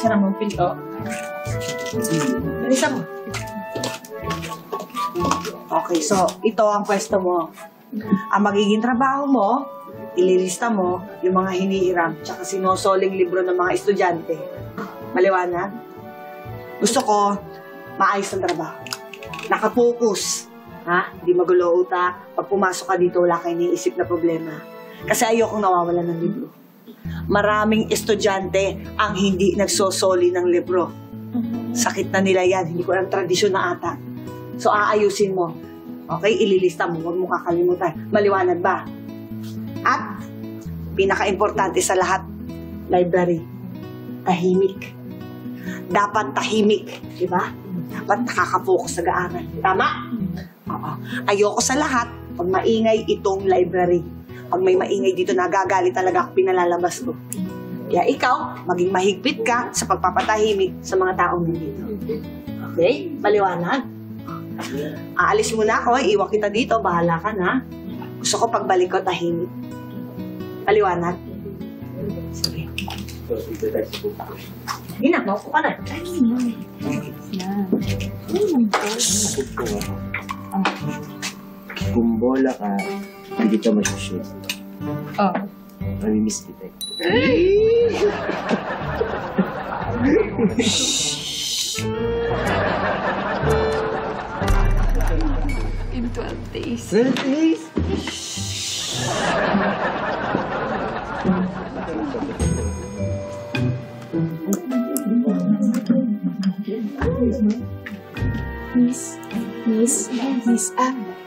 Sara mo ang pinto. Bilisan mo. Okay, so ito ang pwesto mo. Ang magiging trabaho mo, ililista mo yung mga hinihiram tsaka sinusoling libro ng mga estudyante. Maliwanag? Gusto ko, maayos ang trabaho. Nakapokus. Ha? Hindi magulo utak. Pag pumasok ka dito, wala kang iniisip na problema. Kasi ayokong nawawalan ng libro. Maraming estudyante ang hindi nagsosoli ng libro. Sakit na nila yan. Hindi ko alam, tradisyon na ata. So, aayusin mo. Okay? Ililista mo. Huwag mo kakalimutan. Maliwanag ba? At, pinaka-importante sa lahat, library. Tahimik. Dapat tahimik. Diba? Dapat nakaka-focus sa gaaral. Tama? Oo. Ayoko sa lahat, pag maingay itong library. Pag may maingay dito, nagagalit talaga ako, pinalalabas ko. Kaya ikaw, maging mahigpit ka sa pagpapatahimik sa mga taong nandito. Okay? Maliwanag? Aalis muna ako, iwan kita dito, bahala ka na. Gusto ko pagbalik ko, tahimik. Maliwanag? Sige. Hindi na, maupo ka na. Kung bola ka, hindi ka masushoot. Oh. Mamimiss kita eh. In 12 days. 12 days?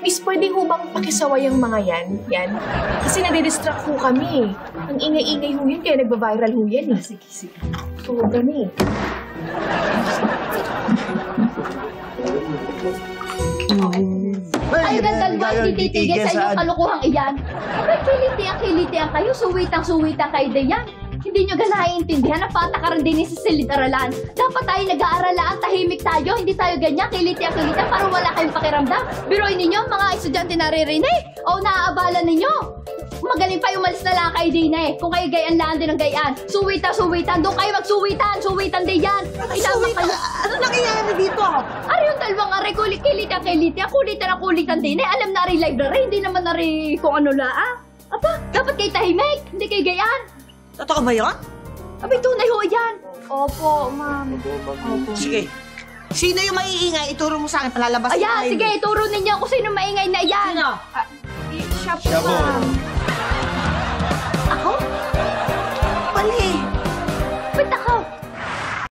Miss, pwede ho bang pakisaway ang mga yan? Yan? Kasi nade-distract ho kami. Ang ingay-ingay ho yun, kaya nagba-viral ho yan. Sige. So, gani. Ay, gandalwa, hindi titigil sa inyong kalukuhang iyan. Kiliti-ang kayo, suwitang kayo diyan. Hindi nyo naiintindihan na patakaran din sa silid-aralan. Dapat tayo nag-aaralaan, tahimik tayo, hindi tayo ganyan, kiliti-ang para wala kayong pakiramdam. Biruin ninyo, mga estudyante naririnig o naaabala ninyo. Magaling pa yung umalis na lang kayo din eh. Kung kayo gayaan lang din ng gayaan. Suwitan. Doon kayo magsuwitan din yan. Ano nangyayari dito? Ari yung dalawang ari, kiliti-ang kulitan din eh. Alam na rin library, hindi naman na rin kung ano la. Aba, dapat kayo tahimik, hindi kayo gayaan. Totoo ba yun? Abay, tunay ho yan. Opo, ma'am. Opo. Sige. Sino yung maiingay? Ituro mo sa akin, palalabas. Ayan, sige, ituro ninyo kung sino maingay na yan. Sino? Siya po, ma'am. Ako? Mali. Ba't